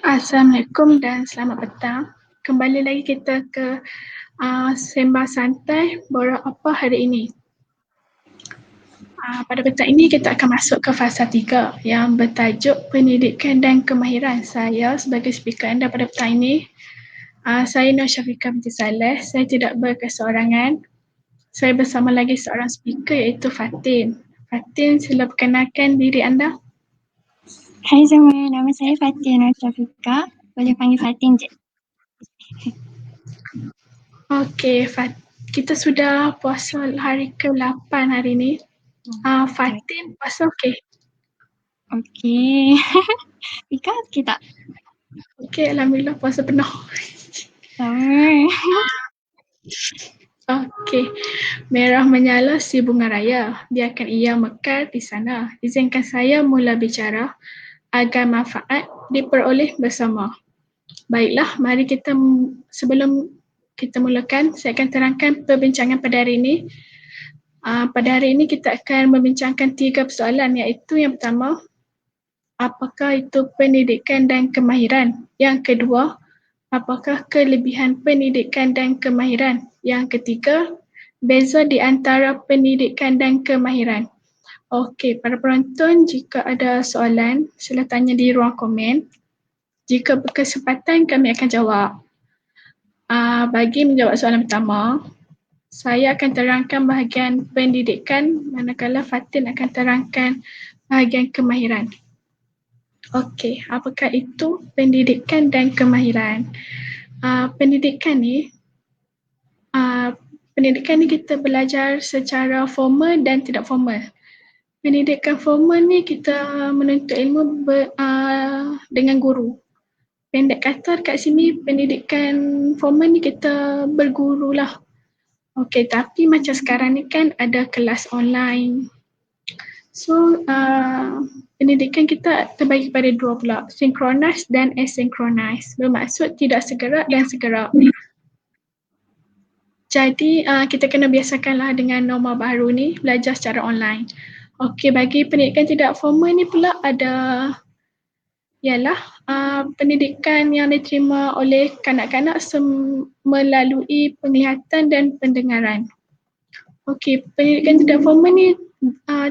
Assalamualaikum dan selamat petang. Kembali lagi kita ke Sembah Santai Borak Apa hari ini. Pada petang ini kita akan masuk ke fasa 3 yang bertajuk Pendidikan dan Kemahiran. Saya sebagai speaker anda pada petang ini, saya Nur Syafiqah binti Saleh. Saya tidak berkeseorangan. Saya bersama lagi seorang speaker iaitu Fatin. Fatin, sila perkenalkan diri anda. Hai semua, nama saya Fatin Nur Syafiqah. Boleh panggil Fatin je. Okey, kita sudah puasa hari ke-8 hari ini. Fatin, puasa okey? Okey. Ika okey tak? Okey, alhamdulillah puasa penuh. Sama. Okey. Merah menyala si bunga raya, biarkan ia mekar di sana. Izinkan saya mula bicara agar manfaat diperoleh bersama. Baiklah, mari kita sebelum kita mulakan, saya akan terangkan perbincangan pada hari ini. Pada hari ini kita akan membincangkan 3 persoalan, iaitu yang pertama, apakah itu pendidikan dan kemahiran? Yang kedua, apakah kelebihan pendidikan dan kemahiran? Yang ketiga, beza di antara pendidikan dan kemahiran. Okey, para penonton, jika ada soalan, sila tanya di ruang komen. Jika berkesempatan, kami akan jawab. Bagi menjawab soalan pertama, saya akan terangkan bahagian pendidikan, manakala Fatin akan terangkan bahagian kemahiran. Okey, apakah itu pendidikan dan kemahiran? Pendidikan ni kita belajar secara formal dan tidak formal. Pendidikan formal ni kita menuntut ilmu dengan guru. Pendek kata kat sini pendidikan formal ni kita bergurulah. Okey, tapi macam sekarang ni kan ada kelas online. So, pendidikan kita terbagi pada dua pula, synchronize dan asynchronous. Bermaksud tidak segerak dan segerak. Jadi, kita kena biasakanlah dengan norma baru ni, belajar secara online. Okey, bagi pendidikan tidak formal ni pula ada ialah pendidikan yang diterima oleh kanak-kanak melalui penglihatan dan pendengaran. Okey, pendidikan tidak formal ni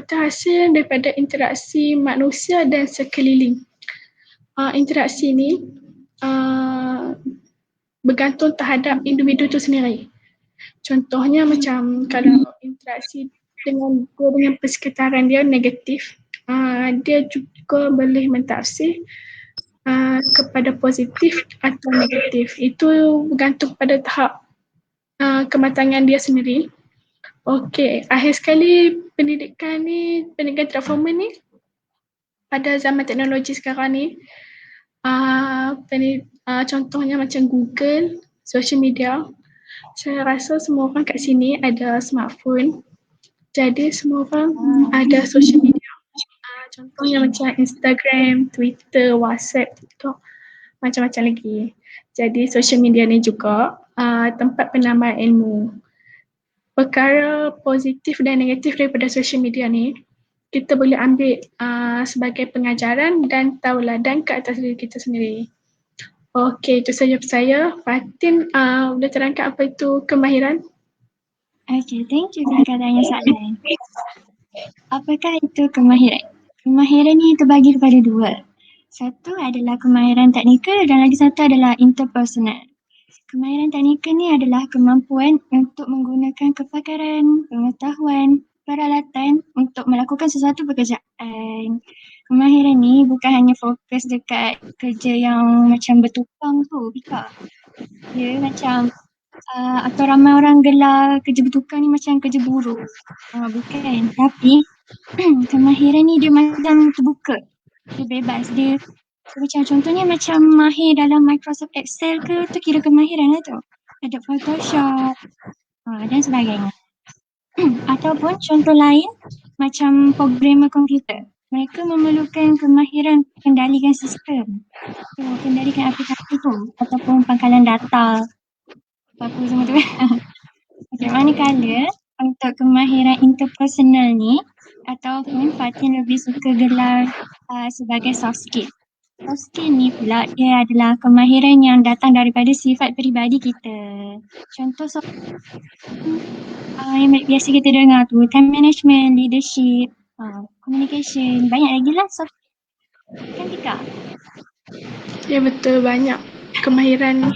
terhasil daripada interaksi manusia dan sekeliling. Interaksi ni bergantung terhadap individu itu sendiri. Contohnya macam kalau interaksi dengan persekitaran dia negatif, dia juga boleh mentafsir kepada positif atau negatif. Itu bergantung pada tahap kematangan dia sendiri. Okey, akhir sekali pendidikan tidak formal ni pada zaman teknologi sekarang ni, contohnya macam Google, social media. Saya rasa semua orang kat sini ada smartphone. Jadi semua orang ada social media. Contohnya macam Instagram, Twitter, WhatsApp, TikTok, macam-macam lagi. Jadi social media ni juga tempat penambah ilmu. Perkara positif dan negatif daripada social media ni, kita boleh ambil sebagai pengajaran dan tauladan ke atas diri kita sendiri. Okey, itu saja saya. Fatin, boleh terangkan apa itu kemahiran? Okay, thank you Ika tanya soalan. Apakah itu kemahiran? Kemahiran ni terbagi kepada dua. Satu adalah kemahiran teknikal dan lagi satu adalah interpersonal. Kemahiran teknikal ni adalah kemampuan untuk menggunakan kepakaran, pengetahuan, peralatan untuk melakukan sesuatu pekerjaan. Kemahiran ni bukan hanya fokus dekat kerja yang macam bertukang tu, Pika. Dia macam atau ramai orang gelar kerja bertukang ni macam kerja buruh. Bukan. Tapi kemahiran ni dia macam terbuka. Dia bebas. Dia macam contohnya macam mahir dalam Microsoft Excel ke, tu kira kemahiran lah tu. Ada Photoshop dan sebagainya. Ataupun contoh lain macam programmer komputer. Mereka memerlukan kemahiran kendalikan sistem. Kendalikan aplikasi tu ataupun pangkalan data. Apa semua tu. Okay, manakala untuk kemahiran interpersonal ni ataupun Fatin lebih suka gelar sebagai soft skill. Soft skill ni pula dia adalah kemahiran yang datang daripada sifat peribadi kita. Contoh soft yang biasa kita dengar tu, time management, leadership, communication, banyak lagi lah soft skill. Kan Tika? Ya betul, banyak kemahiran.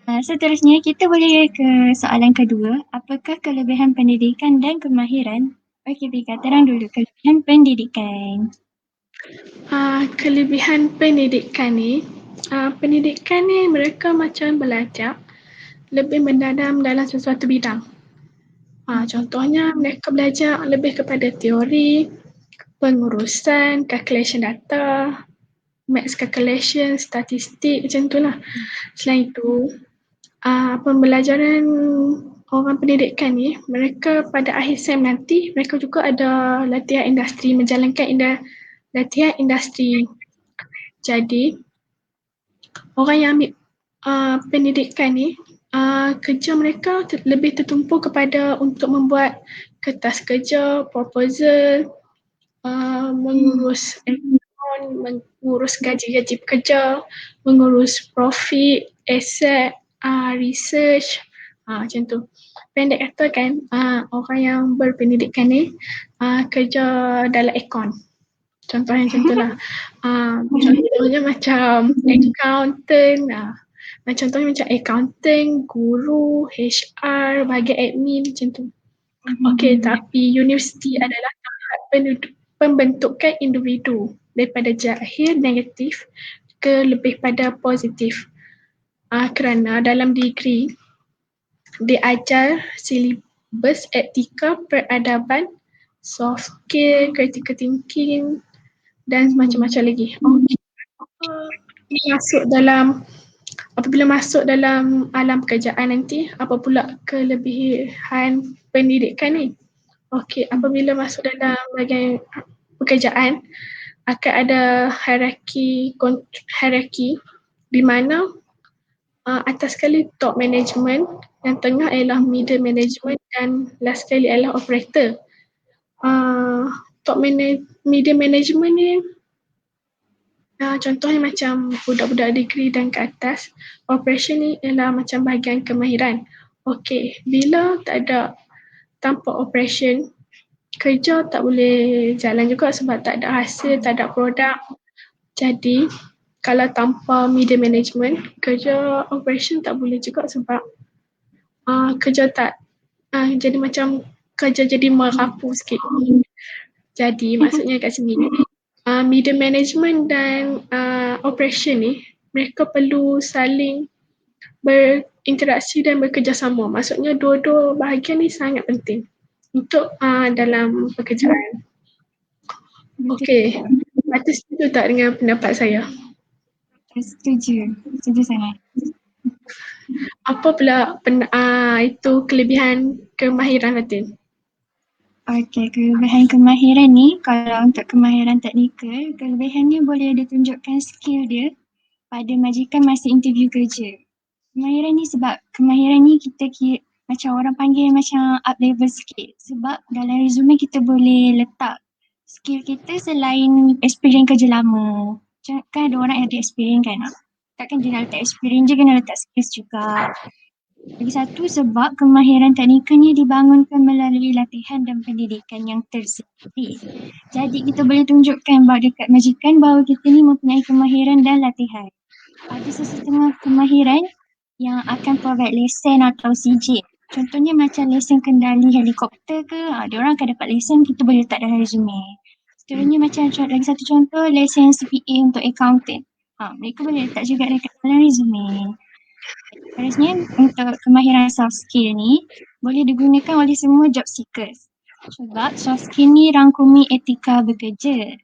Seterusnya kita boleh ke soalan kedua. Apakah kelebihan pendidikan dan kemahiran? Okey Tika, terang dulu kelebihan pendidikan. Kelebihan pendidikan ni mereka macam belajar lebih mendalam dalam sesuatu bidang. Contohnya mereka belajar lebih kepada teori, pengurusan, calculation data, maths calculation, statistik, macam itulah. Selain itu, pembelajaran orang pendidikan ni, mereka pada akhir sem nanti, mereka juga ada latihan industri, menjalankan latihan industri. Jadi, orang yang ambil pendidikan ni, kerja mereka lebih tertumpu kepada untuk membuat kertas kerja, proposal, mengurus account, mengurus gaji-gaji pekerja, mengurus profit, aset, research, macam tu. Pendek kata kan, orang yang berpendidikan ni kerja dalam account. Contohnya macam tu lah. Contohnya macam accountant, contohnya macam accountant, guru, HR, bahagian admin, macam tu. Okey, tapi universiti adalah tahap pembentukan individu daripada jahil negatif ke lebih pada positif. Kerana dalam degree diajar silibus etika, peradaban, soft skill, critical thinking dan macam-macam lagi. Apabila masuk dalam alam pekerjaan nanti, apa pula kelebihan pendidikan ni? Okey, apabila masuk dalam bahagian pekerjaan, akan ada hierarki di mana atas sekali top management, yang tengah ialah middle management dan last sekali ialah operator. Middle management ni contohnya macam budak-budak degree dan ke atas. Operation ni ialah macam bahagian kemahiran. Okey, bila tanpa operation, kerja tak boleh jalan juga sebab tak ada hasil, tak ada produk. Jadi, kalau tanpa middle management, kerja operation tak boleh juga sebab kerja tak, jadi macam kerja jadi merapu sikit. Jadi, maksudnya kat sini, middle management dan operation ni, mereka perlu saling berinteraksi dan bekerjasama. Maksudnya dua-dua bahagian ni sangat penting untuk dalam pekerjaan. Okey, Patut setuju tak dengan pendapat saya? Setuju sangat. Apa pula itu kelebihan kemahiran Fatin? Okey, kelebihan kemahiran ni, kalau untuk kemahiran teknikal, kelebihannya boleh ditunjukkan skill dia pada majikan masa interview kerja. Kemahiran ni sebab kemahiran ni kita macam orang panggil macam up level sikit sebab dalam resume kita boleh letak skill kita selain experience kerja lama. Kan ada orang yang ada experience kan, takkan dia nak letak experience je, kena letak skills juga. Lagi satu sebab kemahiran teknikal ni dibangunkan melalui latihan dan pendidikan yang tersendiri. Jadi kita boleh tunjukkan dekat majikan bahawa kita ni mempunyai kemahiran dan latihan. Ada sesetengah kemahiran yang akan provide lesen atau CJ. Contohnya macam lesen kendali helikopter ke, diorang akan dapat lesen, kita boleh letak dalam resume. Seterusnya macam lagi satu contoh, lesen CPA untuk accountant. Mereka boleh letak juga dekat dalam resume. Seterusnya untuk kemahiran soft skill ni boleh digunakan oleh semua job seekers. Sebab soft skill ni rangkumi etika bekerja.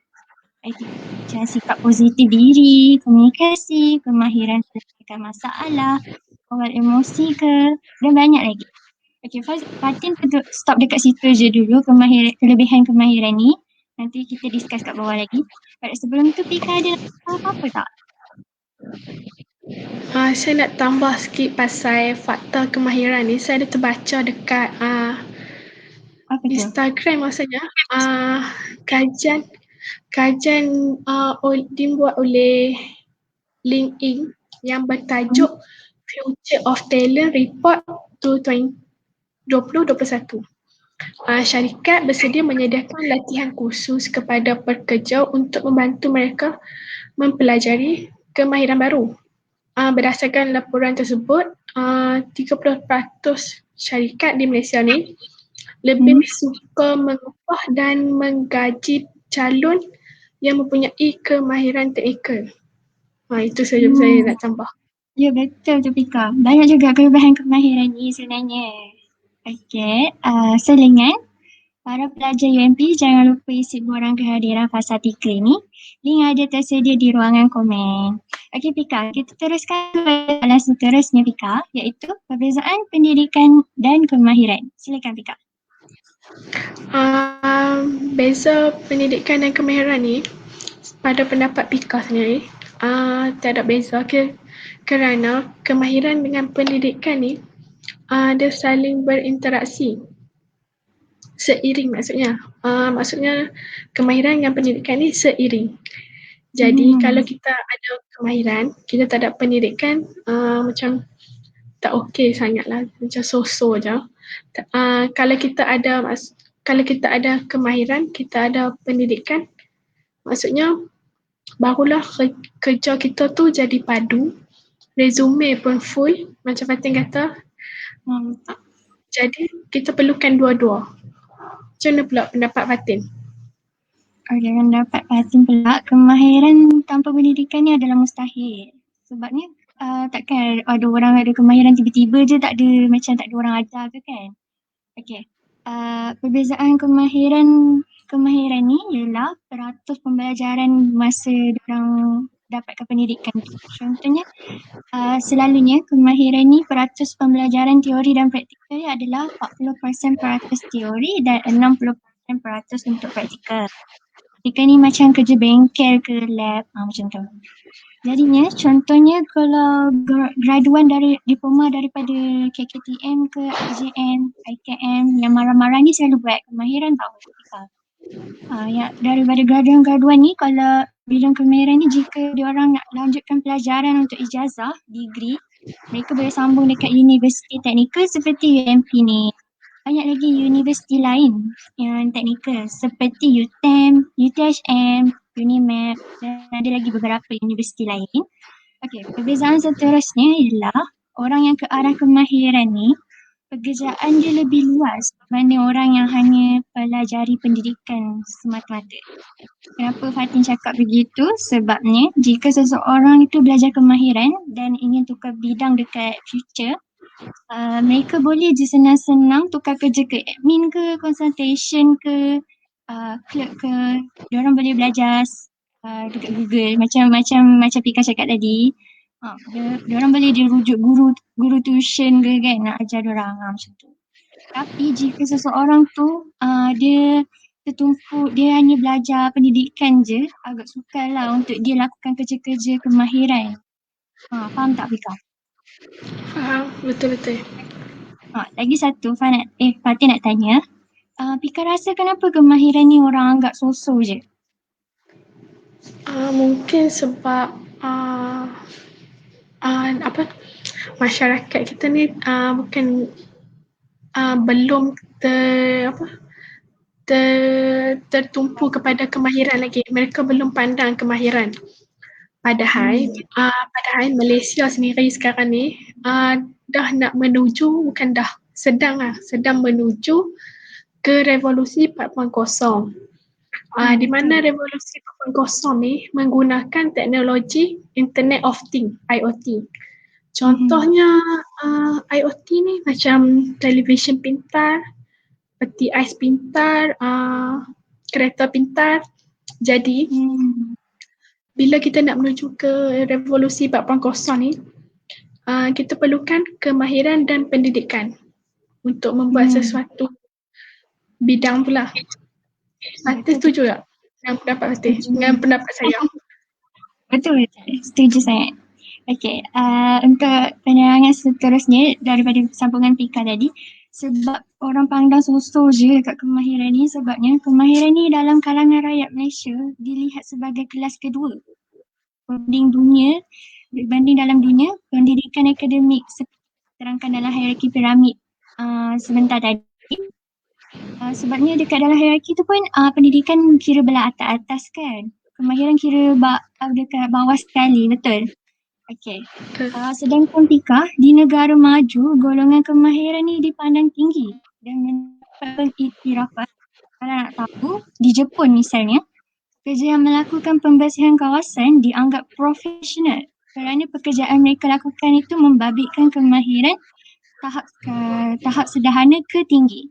Macam sikap positif diri, komunikasi, kemahiran selesaikan masalah, kawal emosi ke, dan banyak lagi. Okay, Fatin stop dekat situ je dulu kelebihan kemahiran ni. Nanti kita discuss kat bawah lagi. Pada sebelum tu Pika ada apa-apa tak? Saya nak tambah sikit pasal fakta kemahiran ni. Saya ada terbaca dekat Instagram maksudnya kajian Kajian dibuat oleh LinkedIn yang bertajuk Future of Talent Report 2021. Syarikat bersedia menyediakan latihan khusus kepada pekerja untuk membantu mereka mempelajari kemahiran baru. Berdasarkan laporan tersebut, 30% syarikat di Malaysia ni lebih suka mengupah dan menggaji calon yang mempunyai kemahiran teknikal. Itu saja saya nak tambah. Ya, betul tu Pika. Banyak juga perubahan kemahiran ni sebenarnya. Okey, selingan. Para pelajar UMP jangan lupa isi borang kehadiran fasa 3 ni. Link ada tersedia di ruangan komen. Okey Pika, kita teruskan ke soalan seterusnya Pika, iaitu perbezaan pendidikan dan kemahiran. Silakan Pika. Beza pendidikan dan kemahiran ni pada pendapat Pika sendiri tiada beza kerana kemahiran dengan pendidikan ni dia saling berinteraksi seiring maksudnya. Maksudnya kemahiran dengan pendidikan ni seiring. Jadi kalau kita ada kemahiran, kita tak ada pendidikan, macam tak okey sangatlah, macam so-so je. Kalau kita ada kemahiran, kita ada pendidikan, maksudnya barulah kerja kita tu jadi padu, resume pun full, macam Fatin kata. Jadi kita perlukan dua-dua. Macam mana pula pendapat Fatin? Okey, pendapat Fatin pula, kemahiran tanpa pendidikan ni adalah mustahil. Sebabnya takkan ada orang ada kemahiran tiba-tiba je tak ada, macam tak ada orang ajar ke kan? Okey. Perbezaan kemahiran ni ialah peratus pembelajaran masa diorang dapatkan pendidikan tu. Contohnya, selalunya kemahiran ni peratus pembelajaran teori dan praktikal adalah 40% peratus teori dan 60% peratus untuk praktikal. Praktikal ni macam kerja bengkel ke lab, macam tu. Jadinya contohnya kalau graduan dari diploma daripada KKTM ke IJM, IKM yang marah-marah ni selalu buat kemahiran tau. Ya, daripada graduan ni kalau bidang kemahiran ni jika diorang nak lanjutkan pelajaran untuk ijazah, degree, mereka boleh sambung dekat universiti teknikal seperti UMP ni. Banyak lagi universiti lain yang teknikal seperti UTM, UTHM, UNIMAP dan ada lagi beberapa universiti lain. Okey, perbezaan seterusnya ialah orang yang ke arah kemahiran ni, pekerjaan dia lebih luas berbanding orang yang hanya pelajari pendidikan semata-mata. Kenapa Fatin cakap begitu? Sebabnya jika seseorang itu belajar kemahiran dan ingin tukar bidang dekat future, mereka boleh je senang-senang tukar kerja ke admin ke, consultation ke, clerk ke. Diorang boleh belajar dekat Google macam Pika cakap tadi. Diorang boleh dirujuk guru tuition ke kan nak ajar diorang macam tu. Tapi jika seseorang tu dia tertumpu, dia hanya belajar pendidikan je, agak sukar lah untuk dia lakukan kerja-kerja kemahiran. Faham tak Pika? Faham, betul-betul. Lagi satu, Fatin nak tanya. Pika rasa kenapa kemahiran ni orang anggap so-so je? Mungkin sebab masyarakat kita ni bukan belum tertumpu kepada kemahiran lagi. Mereka belum pandang kemahiran. Padahal Malaysia sendiri sekarang ni dah nak menuju, bukan dah, sedang menuju ke revolusi 4.0. Di mana revolusi 4.0 ni menggunakan teknologi Internet of Things, IoT. Contohnya IoT ni macam televisyen pintar, peti ais pintar, kereta pintar. Jadi bila kita nak menuju ke revolusi 4.0 ni, kita perlukan kemahiran dan pendidikan untuk membuat sesuatu bidang pula. Fatin setuju tak dengan pendapat Fatin? Dengan pendapat saya? Betul, setuju sangat. Okey, untuk penerangan seterusnya daripada sambungan Pika tadi, sebab orang pandang so-so je kat kemahiran ni, sebabnya kemahiran ni dalam kalangan rakyat Malaysia dilihat sebagai kelas kedua berbanding dalam dunia pendidikan akademik terangkan dalam hierarki piramid sebentar tadi. Sebabnya dekat dalam hierarki tu pun pendidikan kira belah atas-atas kan. Kemahiran kira dekat bawah sekali, betul? Okey. Sedangkan Pika, di negara maju, golongan kemahiran ni dipandang tinggi dan mendapat iktirafan. Kalau nak tahu, di Jepun misalnya, kerja yang melakukan pembersihan kawasan dianggap profesional kerana pekerjaan mereka lakukan itu membabitkan kemahiran tahap sederhana ke tinggi.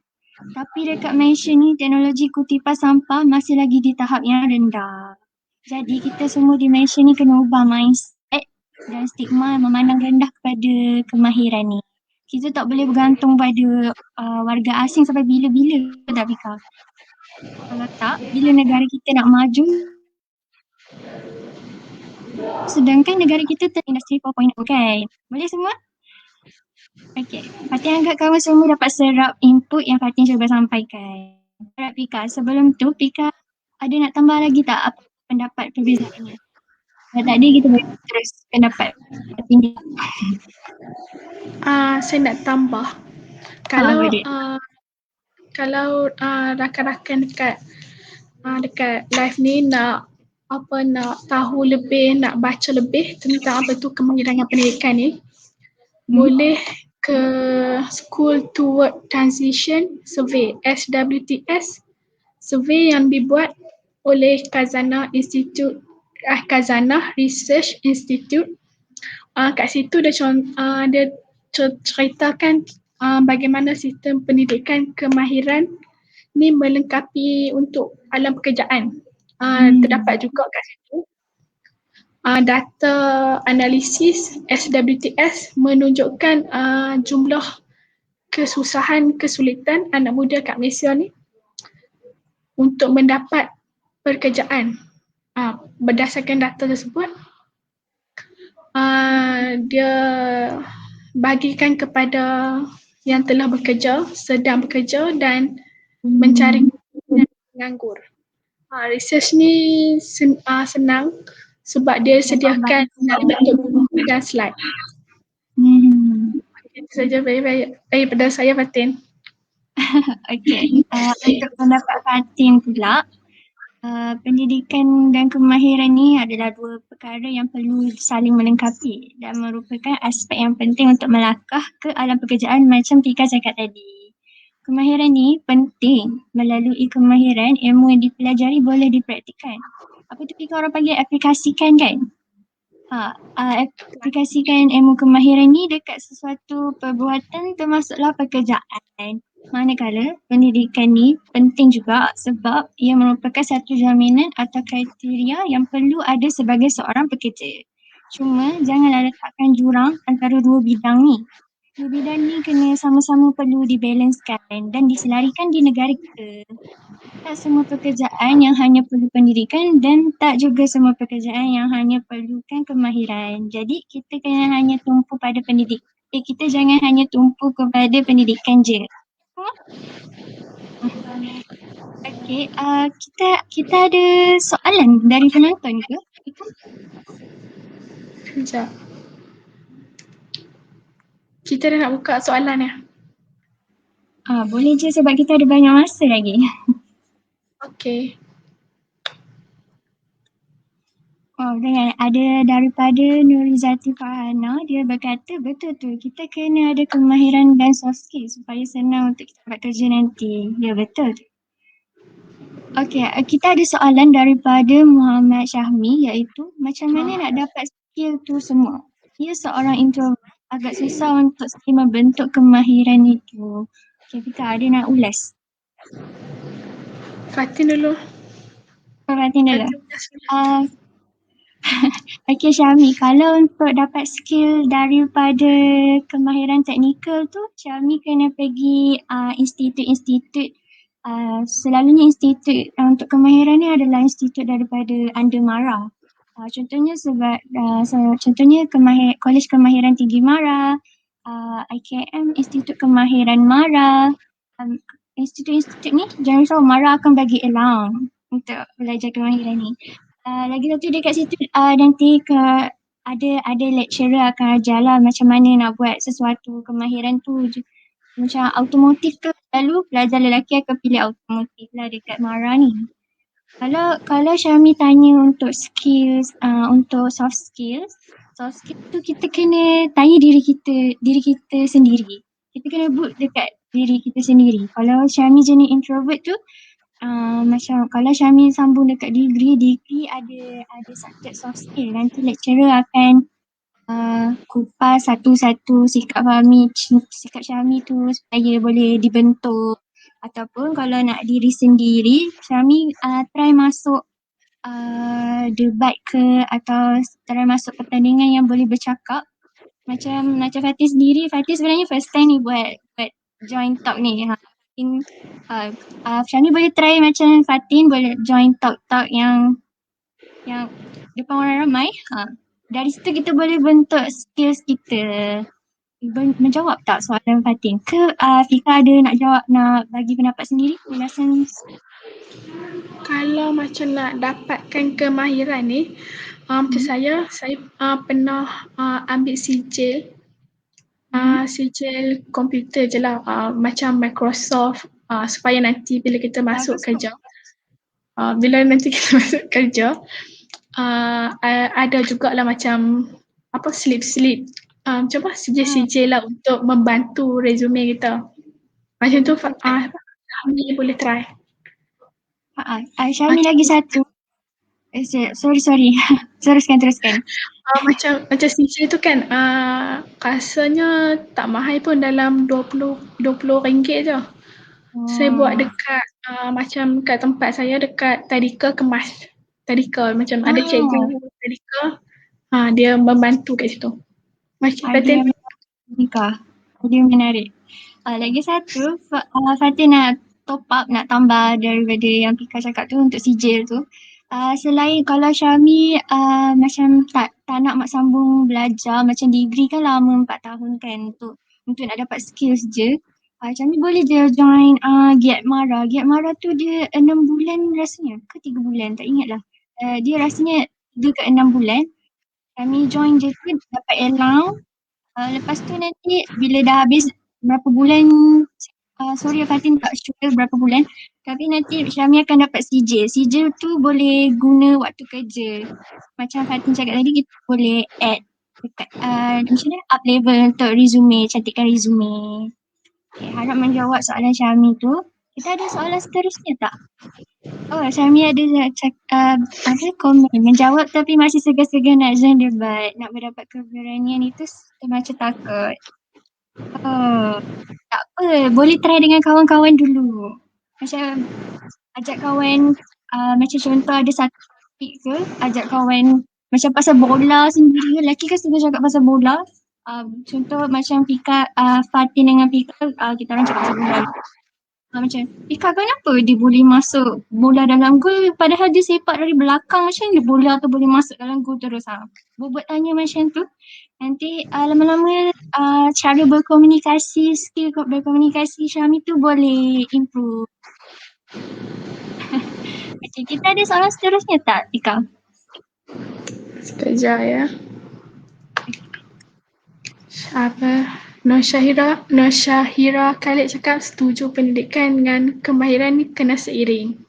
Tapi dekat Malaysia ni, teknologi kutipan sampah masih lagi di tahap yang rendah. Jadi kita semua di Malaysia ni kena ubah mindset dan stigma memandang rendah kepada kemahiran ni. Kita tak boleh bergantung pada warga asing sampai bila-bila tak Pika? Kalau tak, bila negara kita nak maju, sedangkan negara kita industri 4.0 kan? Boleh semua? Okey, Fatin anggap kamu semua dapat serap input yang Fatin cuba sampaikan. Harap Pika, sebelum tu Pika ada nak tambah lagi tak apa pendapat perbezaan ni? Kalau tak ada, kita boleh terus pendapat Fatin. Saya nak tambah. Kalau boleh. kalau rakan-rakan dekat live ni nak tahu lebih, nak baca lebih tentang apa tu kemahiran pendidikan ni, boleh ke School Toward Transition Survey, SWTS, survey yang dibuat oleh Khazanah Research Institute. Kat situ dia ceritakan bagaimana sistem pendidikan kemahiran ni melengkapi untuk alam pekerjaan. Terdapat juga kat situ data analisis SWTS menunjukkan jumlah kesulitan anak muda kat Malaysia ni untuk mendapat pekerjaan. Berdasarkan data tersebut, dia bagikan kepada yang telah bekerja, sedang bekerja dan mencari penganggur. Research ni senang sebab dia sediakan bentuk buku dan slide. Itu saja baik pada saya, Fatin. Okey, untuk pendapat Fatin pula, pendidikan dan kemahiran ni adalah dua perkara yang perlu saling melengkapi dan merupakan aspek yang penting untuk melangkah ke alam pekerjaan macam Pika cakap tadi. Kemahiran ni penting. Melalui kemahiran, ilmu yang dipelajari boleh dipraktikkan. Apa tu Pika orang panggil aplikasikan kan? Aplikasikan ilmu kemahiran ni dekat sesuatu perbuatan termasuklah pekerjaan. Manakala pendidikan ni penting juga sebab ia merupakan satu jaminan atau kriteria yang perlu ada sebagai seorang pekerja. Cuma janganlah letakkan jurang antara dua bidang ni. Dua bidang ni kena sama-sama perlu dibalanskan dan diselarikan di negara kita. Tak semua pekerjaan yang hanya perlu pendidikan dan tak juga semua pekerjaan yang hanya perlukan kemahiran. Jadi kita kena hanya tumpu pada pendidikan. Kita jangan hanya tumpu kepada pendidikan je. Okey, kita ada soalan dari penonton ke? Sekejap. Kita dah nak buka soalan ya? Boleh je sebab kita ada banyak masa lagi. Okey. Dengan ada daripada Nurizati Farhana, dia berkata betul tu, kita kena ada kemahiran dan soft skill supaya senang untuk kita dapat kerja nanti. Ya betul tu. Okey, kita ada soalan daripada Muhammad Syahmi iaitu macam mana nak dapat skill tu semua? Dia seorang introvert, agak susah untuk membentuk kemahiran itu. Okey, Pika ada nak ulas? Fatin dulu. Fatin dulu. Okey Syahmi, kalau untuk dapat skill daripada kemahiran teknikal tu, Syahmi kena pergi institut-institut. Selalunya institut untuk kemahiran ni adalah institut daripada Under MARA. Contohnya contohnya Kolej Kemahiran Tinggi MARA, IKM, Institut Kemahiran MARA. Institut-institut ni jangan risau, MARA akan bagi allowance untuk belajar kemahiran ni. Lagi satu dekat situ nanti ada lecturer akan ajar lah macam mana nak buat sesuatu kemahiran tu. Macam automotif ke, lalu pelajar lelaki akan pilih automotif lah dekat MARA ni. Kalau Syami tanya untuk skills, untuk soft skills tu kita kena tanya diri kita sendiri. Kita kena boot dekat diri kita sendiri. Kalau Syami jenis introvert tu, macam kalau Syami sambung dekat degree ada subjek soft skill. Nanti lecturer akan kupas satu-satu sikap Syami tu supaya boleh dibentuk. Ataupun kalau nak diri sendiri, Syami try masuk debat ke atau try masuk pertandingan yang boleh bercakap. Macam Fatih sendiri, Fatih sebenarnya first time ni buat join talk ni. Syami boleh try macam Fatin boleh join talk yang depan orang ramai. Dari situ kita boleh bentuk skills kita. Menjawab tak soalan Fatin? Ke Fika ada nak jawab, nak bagi pendapat sendiri? Ulasan. Kalau macam nak dapatkan kemahiran ni, macam saya pernah ambil sijil komputer je lah, macam Microsoft, supaya nanti bila kita masuk kerja, ada jugalah macam slip-slip, macam sijil-sijil lah untuk membantu resume kita. Macam tu Syami boleh try. Syami lagi satu. Sorry. Teruskan. Macam sijil tu kan, rasanya tak mahal pun, dalam RM20 je. Saya buat dekat macam kat tempat saya dekat Tadika Kemas. Tadika macam ada cikgu Tadika, dia membantu kat situ. Macam Idea menarik. Lagi satu, Fatin nak top up, nak tambah daripada yang Pika cakap tu untuk sijil tu. Selain kalau Syami macam tak nak sambung belajar, macam degree kan lama 4 tahun kan untuk nak dapat skills je. Syami boleh je join GIAT MARA. GIAT MARA tu dia 6 bulan rasanya ke 3 bulan, tak ingat lah. Dia rasanya 3 ke 6 bulan. Syami join je tu dapat allowance. Lepas tu nanti bila dah habis berapa bulan, sorry Fatin tak sure berapa bulan, tapi nanti Syami akan dapat sijil. Sijil tu boleh guna waktu kerja. Macam Fatin cakap tadi, kita boleh add dekat macam mana, up level untuk resume, cantikkan resume. Okay, harap menjawab soalan Syami tu. Kita ada soalan seterusnya tak? Syami ada komen menjawab tapi masih segan-segan nak join debat, nak mendapat keberanian itu macam takut. Tak apa, boleh try dengan kawan-kawan dulu. Macam ajak kawan, macam contoh ada satu topik ke, ajak kawan macam pasal bola sendiri. Lelaki kan suka cakap pasal bola. Contoh macam Pika, Fatin dengan Pika, kita orang cakap pasal bola. Macam Pika kenapa dia boleh masuk bola dalam gol padahal dia sepak dari belakang, macam dia bola tu boleh masuk dalam gol terus. Buat tanya macam tu. Nanti lama-lama cara berkomunikasi, skill berkomunikasi Syami tu boleh improve. Macam kita ada soalan seterusnya tak, Pika? Sekejap ya. Nur Syahira Khalid cakap setuju, pendidikan dengan kemahiran ni kena seiring.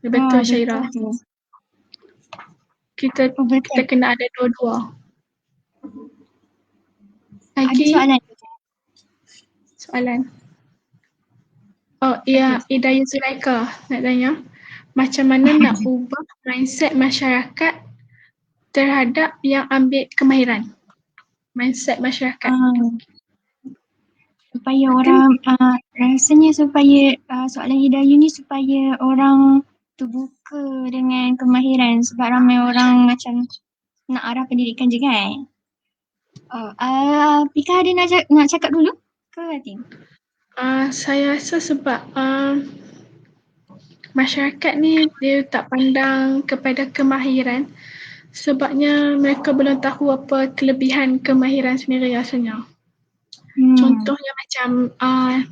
Betul Syahira. Kita kena ada dua-dua. Lagi ada soalan. Hidayah Zulaika nak tanya, macam mana nak ubah mindset masyarakat terhadap yang ambil kemahiran? Mindset masyarakat. Supaya orang rasanya supaya soalan Hidayah ni supaya orang terbuka dengan kemahiran, sebab ramai orang macam nak arah pendidikan je kan. Pika ada nak cakap dulu ke Fatin? Saya rasa sebab masyarakat ni dia tak pandang kepada kemahiran, sebabnya mereka belum tahu apa kelebihan kemahiran sendiri rasanya. Contohnya macam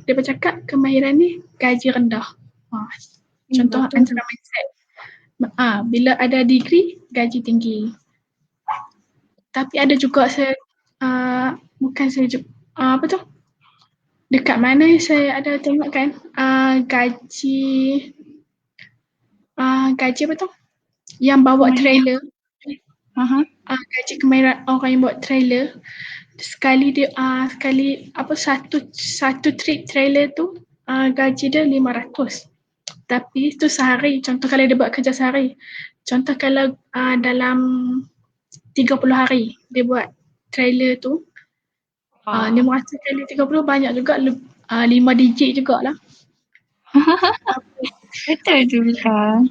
dia bercakap kemahiran ni gaji rendah. Contoh Betul. antara mindset. Bila ada degree, gaji tinggi. Tapi ada juga bukan saya apa tu? Dekat mana saya ada tengok kan gaji gaji apa tu? Yang bawa trailer. Gaji kemahiran orang yang bawa trailer. Sekali dia satu trip trailer tu gaji dia 500. Tapi tu sehari, contoh kalau dia buat kerja sehari. Contoh kalau dalam 30 hari dia buat trailer tu, 500 kali 30 banyak juga, 5 digit jugalah. Betul tu Mika.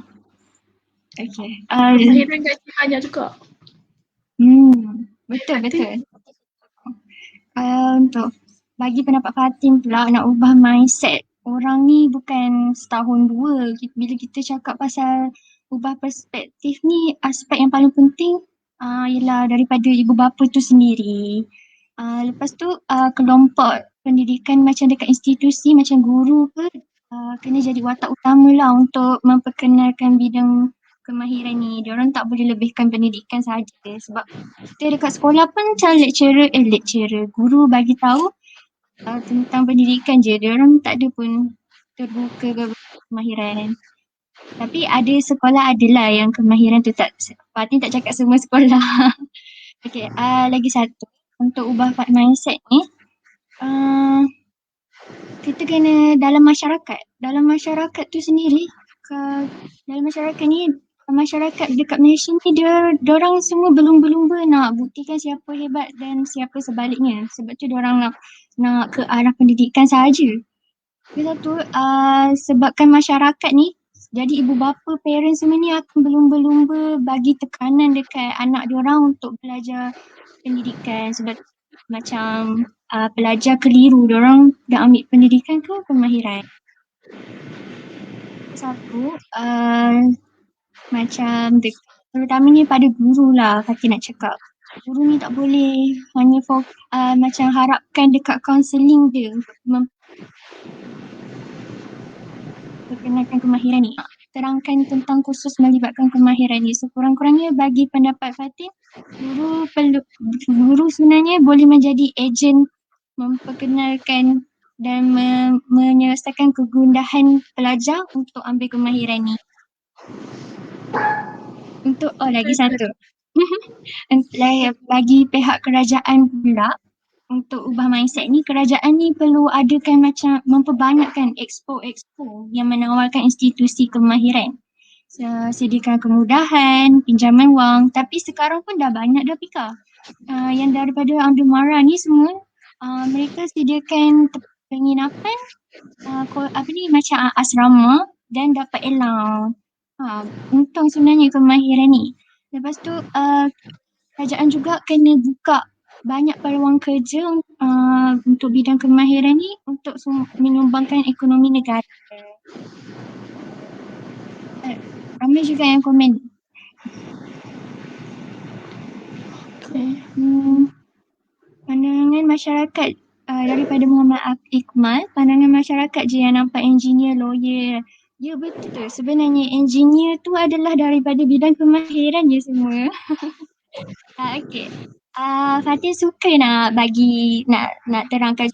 Okay. Kemahiran gaji banyak juga. Betul. Untuk bagi pendapat Fatin pula, nak ubah mindset orang ni bukan setahun dua. Bila kita cakap pasal ubah perspektif ni, aspek yang paling penting ialah daripada ibu bapa tu sendiri. Lepas tu kelompok pendidikan macam dekat institusi macam guru ke kena jadi watak utama lah untuk memperkenalkan bidang kemahiran ni. Diorang tak boleh lebihkan pendidikan saja sebab kita dekat sekolah pun macam guru bagi tahu tentang pendidikan je. Diorang tak ada pun terbuka ke kemahiran. Tapi ada sekolah adalah yang kemahiran tu tak, Fatin tak cakap semua sekolah. Okay, lagi satu untuk ubah mindset ni, kita kena dalam masyarakat tu sendiri, dalam masyarakat ni, masyarakat dekat Malaysia ni diorang semua berlumba-lumba nak buktikan siapa hebat dan siapa sebaliknya. Sebab tu diorang nak ke arah pendidikan sahaja. Satu, sebabkan masyarakat ni, jadi ibu bapa, parents semua ni akan berlumba-lumba bagi tekanan dekat anak diorang untuk belajar pendidikan. Sebab macam pelajar keliru, diorang dah ambil pendidikan ke kemahiran. Satu, macam terutamanya pada guru lah, Fatin nak cakap. Guru ni tak boleh hanya macam harapkan dekat kaunseling dia untuk memperkenalkan kemahiran ni. Terangkan tentang kursus melibatkan kemahiran ni. Sekurang-kurangnya bagi pendapat Fatin, guru sebenarnya boleh menjadi ejen memperkenalkan dan menyelesaikan kegundahan pelajar untuk ambil kemahiran ni. Untuk lagi satu. Bagi pihak kerajaan pula, untuk ubah mindset ni, kerajaan ni perlu adakan macam memperbanyakkan expo yang menawarkan institusi kemahiran. Sediakan kemudahan, pinjaman wang, tapi sekarang pun dah banyak dah Pika. Yang daripada Amdumara ni semua, mereka sediakan penginapan, macam asrama dan dapat allowance. Untung sebenarnya kemahiran ni. Lepas tu, kerajaan juga kena buka banyak peluang kerja untuk bidang kemahiran ni untuk menyumbangkan ekonomi negara. Ramai juga yang komen. Pandangan masyarakat daripada Muhammad Iqmal, pandangan masyarakat je yang nampak engineer, lawyer. Ya betul, sebenarnya engineer tu adalah daripada bidang kemahiran je semua. Okay. Fatin suka nak terangkan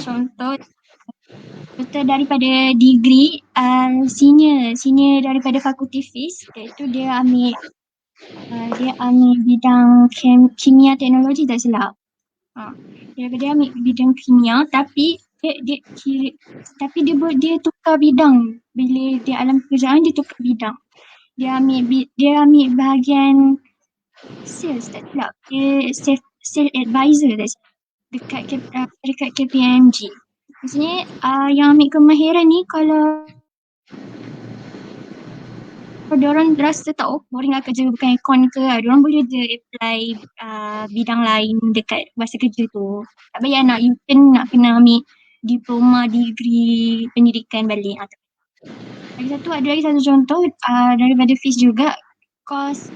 contoh daripada degree senior daripada fakulti FIZ, iaitu dia ambil bidang kimia teknologi tak silap. Dia ambil bidang kimia tapi dia tukar bidang bila dia alam pekerjaan, dia tukar bidang. Dia ambil bahagian sales tak silap. Dia sales advisor tak silap dekat KPMG. Maksudnya yang ambil kemahiran ni kalau diorang rasa tak boring lah kerja bukan akon ke, diorang boleh je apply bidang lain dekat masa kerja tu. Tak payah nak kena ambil diploma, degree, pendidikan balik. Ada lagi satu contoh daripada FIZ juga, kos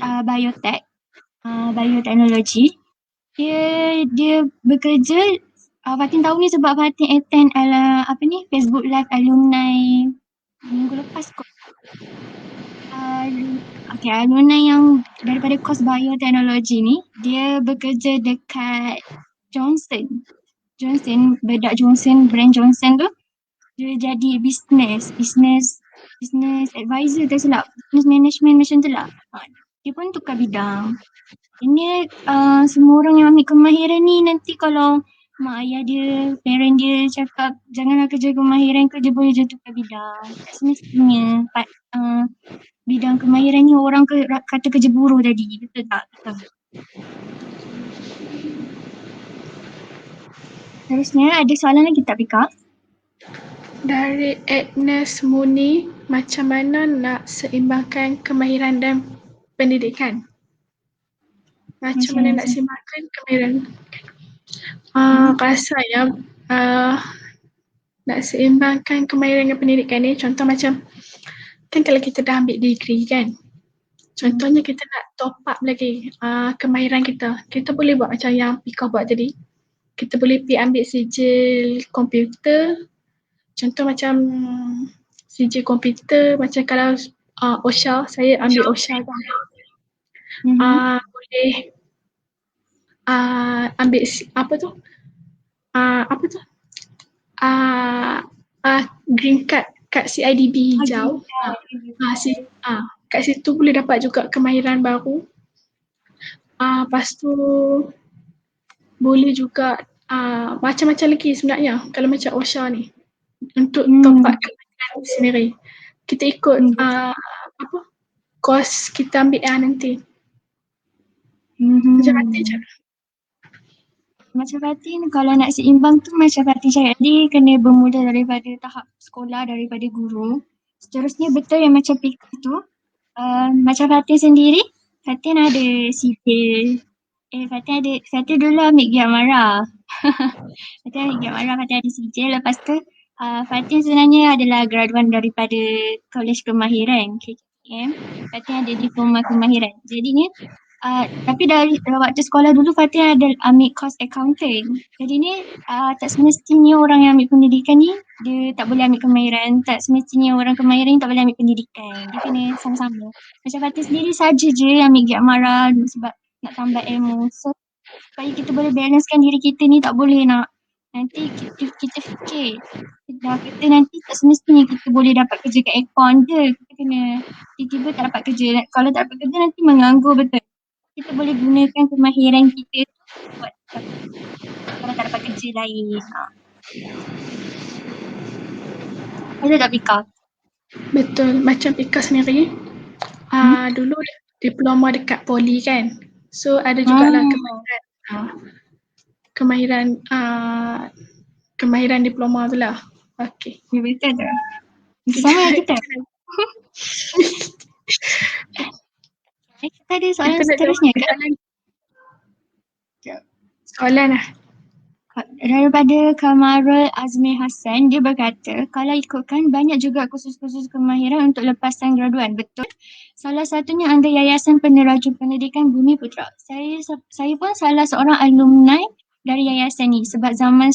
bioteknologi. Dia bekerja Fatin tahu ni sebab Fatin attend Facebook Live alumni minggu lepas kot. Alumni yang daripada kos bioteknologi ni, dia bekerja dekat Johnson, bedak Johnson, brand Johnson tu. Dia jadi business advisor tak silap, business management macam tu lah. Dia pun tukar bidang. Ini semua orang yang ambil kemahiran ni nanti kalau mak ayah dia, parent dia cakap janganlah kerja kemahiran ke, dia boleh je tukar bidang. Tak semestinya bidang kemahiran ni orang kata kerja buruh tadi, betul tak? Betul. Terusnya ada soalan lagi tak Pika? Dari Agnes Muni, macam mana nak seimbangkan kemahiran dan pendidikan? Macam mana nak seimbangkan kemahiran? Kalau saya nak seimbangkan kemahiran dan pendidikan ni, contoh macam kan kalau kita dah ambil degree kan, contohnya kita nak top up lagi kemahiran kita. Kita boleh buat macam yang Pika buat tadi. Kita boleh pergi ambil sijil komputer. Contoh macam sijil komputer, macam kalau OSHA, saya ambil OSHA kan. Boleh ambil green card kat CIDB hijau. Kat situ boleh dapat juga kemahiran baru. Lepas tu boleh juga macam-macam lagi sebenarnya kalau macam OSHA ni. Untuk top up kemahiran sendiri. Kita ikut course kita ambil nanti. Macam Fatin je. Macam Fatin kalau nak seimbang tu macam Fatin cakap tadi, kena bermula daripada tahap sekolah, daripada guru. Seterusnya betul yang macam Pika tu, macam Fatin sendiri, Fatin ada sijil. Fatin dulu ambil Giat Mara. Fatin ambil Giat Mara, Fatin ada sijil. Lepas tu Fatin sebenarnya adalah graduan daripada Kolej Kemahiran KKM. Fatin ada diploma kemahiran. Jadinya tapi dari waktu sekolah dulu Fatin ada ambil course accounting. Jadi ni tak semestinya orang yang ambil pendidikan ni dia tak boleh ambil kemahiran. Tak semestinya orang kemahiran ni tak boleh ambil pendidikan. Dia kena sama-sama. Macam Fatin sendiri saja je ambil Giat Mara sebab nak tambah ilmu. So supaya kita boleh balancekan diri kita ni, tak boleh nak nanti kita fikir dah kata nanti tak semestinya kita boleh dapat kerja kat aircon je. Kita kena tiba-tiba tak dapat kerja. Kalau tak dapat kerja nanti menganggur, betul. Kita boleh gunakan kemahiran kita buat kalau tak dapat kerja lain. Betul tak Pika? Betul. Macam Pika sendiri dulu diploma dekat poli kan. So ada jugalah kemahiran diploma tu lah. Okay. Ya, betul tak? Sama yang kita. Kita ada soalan seterusnya ke? Soalan lah. Daripada Kamarul Azmi Hassan, dia berkata, kalau ikutkan banyak juga kursus-kursus kemahiran untuk lepasan graduan. Betul. Salah satunya anda Yayasan Peneraju Pendidikan Bumi Putra. Saya pun salah seorang alumni dari yayasan ni sebab zaman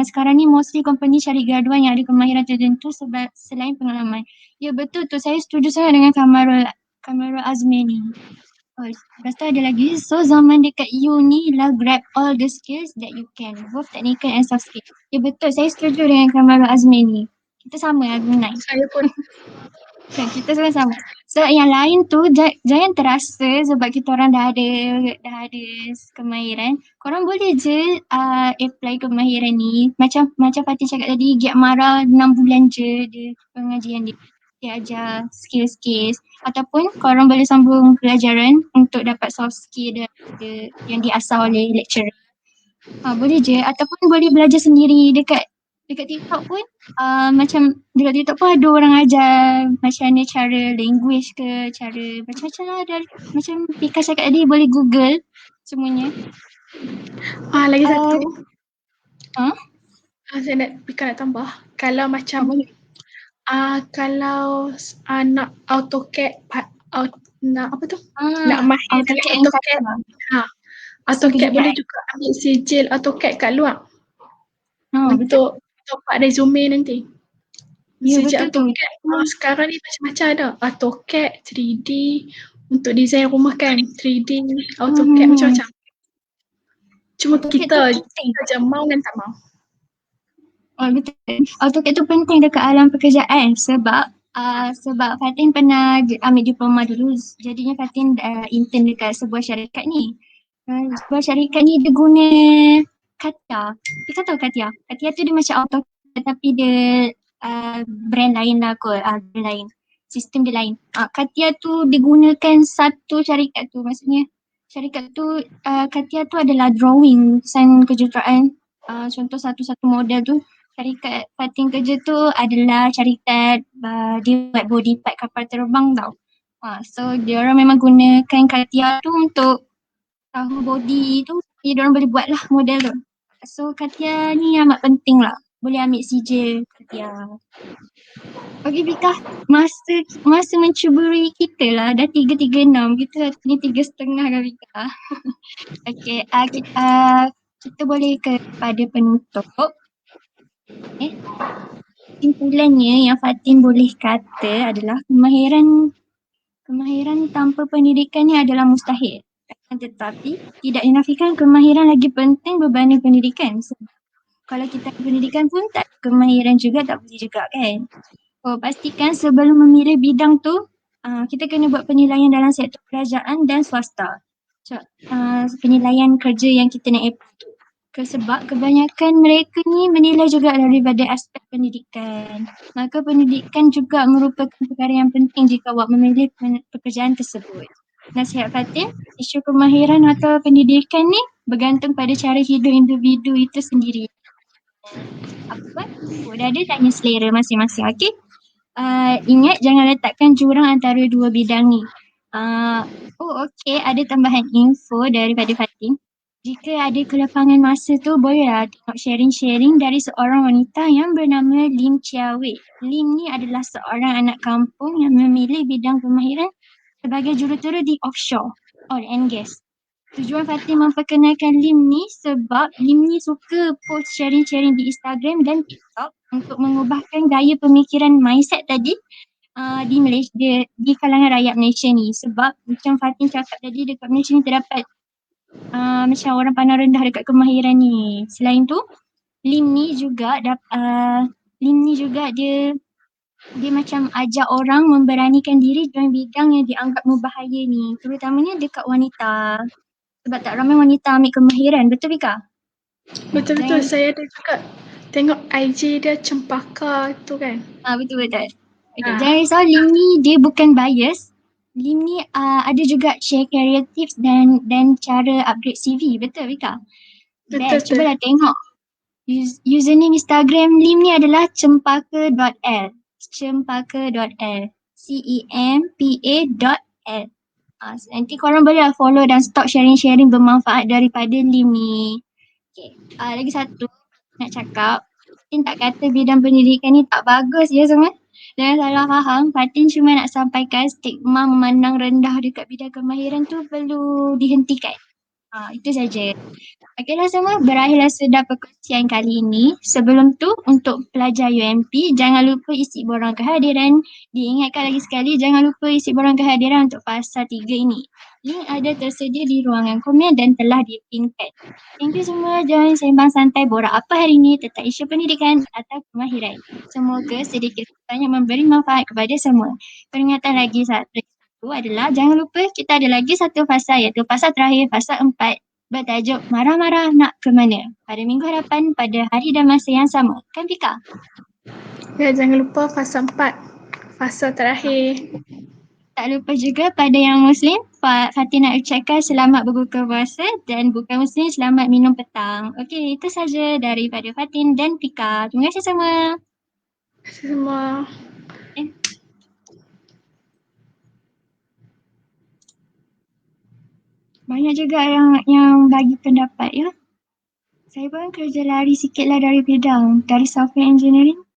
sekarang ni mostly company cari graduan yang ada kemahiran tertentu sebab selain pengalaman. Ya betul tu, saya setuju sangat dengan Kamarul Azmi ni. Lepas tu ada lagi, so zaman dekat uni lah grab all the skills that you can, both technical and soft skills. Ya betul, saya setuju dengan Kamarul Azmi ni. Kita sama alumni. Saya pun. Kita sama-sama. So yang lain tu jangan terasa sebab kita orang dah ada kemahiran. Korang boleh je apply kemahiran ni. Macam Fatin cakap tadi, Giat Mara 6 bulan je dia pengajian dia ajar skill-skills. Ataupun korang boleh sambung pelajaran untuk dapat soft skill yang diasah oleh lecturer. Boleh je. Ataupun boleh belajar sendiri dekat TikTok pun. Macam dekat TikTok pun ada orang ajar macam mana cara language ke, cara macam-macam lah. Macam Pika cakap tadi, boleh Google semuanya. Lagi satu. Saya Pika nak tambah. Kalau macam kalau nak AutoCAD nak apa tu? Nak mahir dalam AutoCAD. AutoCAD boleh juga ambil sijil AutoCAD kat luar. Betul. untuk buat resume nanti. Ya, Sejak betul tu. AutoCAD, sekarang ni macam-macam ada. AutoCAD, 3D, untuk desain rumah kan, 3D, AutoCAD macam-macam. Cuma AutoCAD tu kita penting. je mau dan tak mau. Betul. AutoCAD tu penting dekat alam pekerjaan sebab Fatin pernah ambil diploma dulu. Jadinya Fatin intern dekat sebuah syarikat ni. Sebuah syarikat ni dia guna Katia. Kita tahu Katia? Katia tu dia macam AutoCAD tapi dia brand lain lah kot. Brand lain. Sistem dia lain. Katia tu digunakan satu syarikat tu. Maksudnya syarikat tu Katia tu adalah drawing desain kejuruteraan. Contoh satu-satu model tu. Syarikat Fatin kerja tu adalah syarikat dia buat body part kapal terbang tau. So dia orang memang gunakan Katia tu untuk tahu body tu, jadi dia orang boleh buat lah model tu. So Katia ni amat penting lah. Boleh ambil sijil Katia. Okay Vika, masa mencuburi kita lah dah 3.36. Kita ni 3.30 kan Vika. Okay, kita boleh kepada penutup. Kesimpulannya yang Fatin boleh kata adalah kemahiran tanpa pendidikan ni adalah mustahil. Tetapi tidak dinafikan kemahiran lagi penting berbanding pendidikan. So, kalau kita ada pendidikan pun tak ada kemahiran juga tak boleh juga kan. Pastikan sebelum memilih bidang tu kita kena buat penilaian dalam sektor kerajaan dan swasta. Penilaian kerja yang kita nak apply tu. Sebab kebanyakan mereka ni menilai juga daripada aspek pendidikan. Maka pendidikan juga merupakan perkara yang penting jika awak memilih pekerjaan tersebut. Nasihat Fatin, isu kemahiran atau pendidikan ni bergantung pada cara hidup individu itu sendiri. Dah ada tanya selera masing-masing, okey? Ingat jangan letakkan jurang antara dua bidang ni. Okey, ada tambahan info daripada Fatin. Jika ada kelapangan masa tu, bolehlah tengok sharing-sharing dari seorang wanita yang bernama Lim Chia Wei. Lim ni adalah seorang anak kampung yang memilih bidang kemahiran sebagai jurutera di offshore, oil and gas. Tujuan Fatin memperkenalkan Lim ni sebab Lim ni suka post sharing-sharing di Instagram dan TikTok untuk mengubahkan gaya pemikiran mindset tadi di Malaysia, di kalangan rakyat Malaysia ni. Sebab macam Fatin cakap tadi, dekat Malaysia ni terdapat macam orang pandang rendah dekat kemahiran ni. Selain tu, Lim ni juga dia macam ajak orang memberanikan diri dalam bidang yang dianggap berbahaya ni, terutamanya dekat wanita. Sebab tak ramai wanita ambil kemahiran. Betul Vika? Betul-betul, saya ada juga tengok IG dia Cempaka tu kan. Betul-betul. Okay, jangan risau, Lim ni dia bukan bias. Lim ni ada juga share career tips dan cara upgrade CV. Betul Vika? Betul. Cubalah tengok. Username Instagram Lim ni adalah cempaka.l. Cempaka.l. CEMPA.l. Nanti korang boleh follow dan stop sharing-sharing bermanfaat daripada Lim ni. Okay. Lagi satu nak cakap, Fatin tak kata bidang pendidikan ni tak bagus ya semua. Jangan salah faham, Fatin cuma nak sampaikan stigma memandang rendah dekat bidang kemahiran tu perlu dihentikan. Itu saja. Okeylah semua, berakhirlah sudah perkongsian kali ini. Sebelum tu, untuk pelajar UMP, jangan lupa isi borang kehadiran. Diingatkan lagi sekali, jangan lupa isi borang kehadiran untuk fasa 3 ini. Link ada tersedia di ruangan komen dan telah dipinkan. Thank you semua. Jangan sembang santai borak apa hari ini tentang isu pendidikan atau kemahiran. Semoga sedikit banyak memberi manfaat kepada semua. Peringatan lagi satu adalah jangan lupa kita ada lagi satu fasa, iaitu fasa terakhir, fasa 4 bertajuk Marah-Marah Nak ke Mana pada minggu hadapan pada hari dan masa yang sama. Kan Vika? Ya, jangan lupa fasa 4, fasa terakhir. Tak lupa juga pada yang Muslim, Fatin nak ucapkan selamat berbuka puasa dan bukan Muslim selamat minum petang. Okey, itu saja daripada Fatin dan Vika. Terima kasih semua. Terima kasih semua. Banyak juga yang bagi pendapat ya. Saya pun kerja lari sikitlah dari bidang, dari software engineering